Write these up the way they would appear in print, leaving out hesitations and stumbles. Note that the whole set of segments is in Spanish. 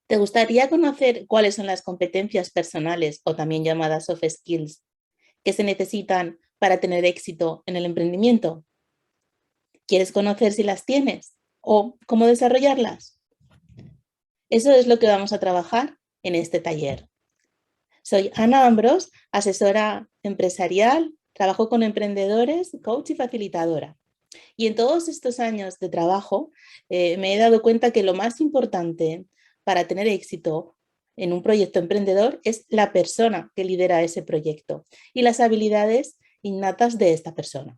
¿Te gustaría conocer cuáles son las competencias personales o también llamadas soft skills que se necesitan para tener éxito en el emprendimiento? ¿Quieres conocer si las tienes o cómo desarrollarlas? Eso es lo que vamos a trabajar en este taller. Soy Ana Ambros, asesora empresarial, trabajo con emprendedores, coach y facilitadora. Y en todos estos años de trabajo me he dado cuenta que lo más importante para tener éxito en un proyecto emprendedor es la persona que lidera ese proyecto y las habilidades innatas de esta persona.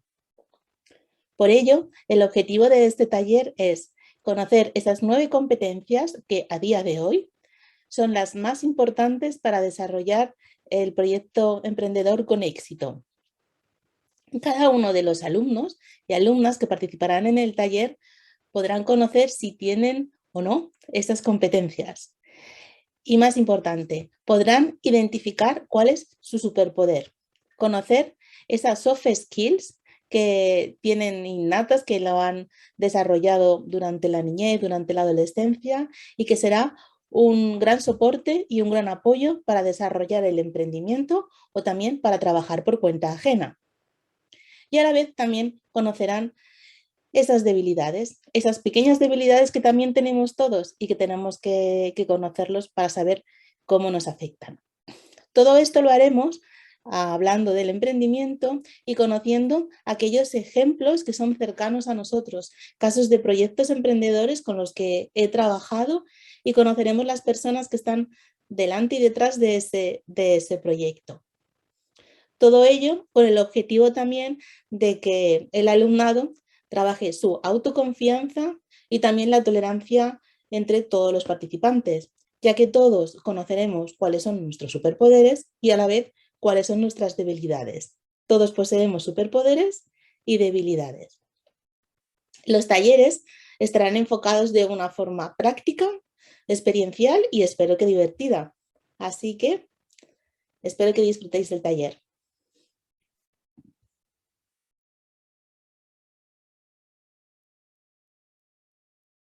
Por ello, el objetivo de este taller es conocer esas 9 competencias que a día de hoy son las más importantes para desarrollar el proyecto emprendedor con éxito. Cada uno de los alumnos y alumnas que participarán en el taller podrán conocer si tienen o no estas competencias. Y más importante, podrán identificar cuál es su superpoder, conocer esas soft skills que tienen innatas, que lo han desarrollado durante la niñez, durante la adolescencia y que será un gran soporte y un gran apoyo para desarrollar el emprendimiento o también para trabajar por cuenta ajena. Y a la vez también conocerán esas debilidades, esas pequeñas debilidades que también tenemos todos y que tenemos que conocerlos para saber cómo nos afectan. Todo esto lo haremos hablando del emprendimiento y conociendo aquellos ejemplos que son cercanos a nosotros, casos de proyectos emprendedores con los que he trabajado y conoceremos las personas que están delante y detrás de ese proyecto. Todo ello con el objetivo también de que el alumnado trabaje su autoconfianza y también la tolerancia entre todos los participantes, ya que todos conoceremos cuáles son nuestros superpoderes y a la vez cuáles son nuestras debilidades. Todos poseemos superpoderes y debilidades. Los talleres estarán enfocados de una forma práctica, experiencial y espero que divertida. Así que espero que disfrutéis del taller.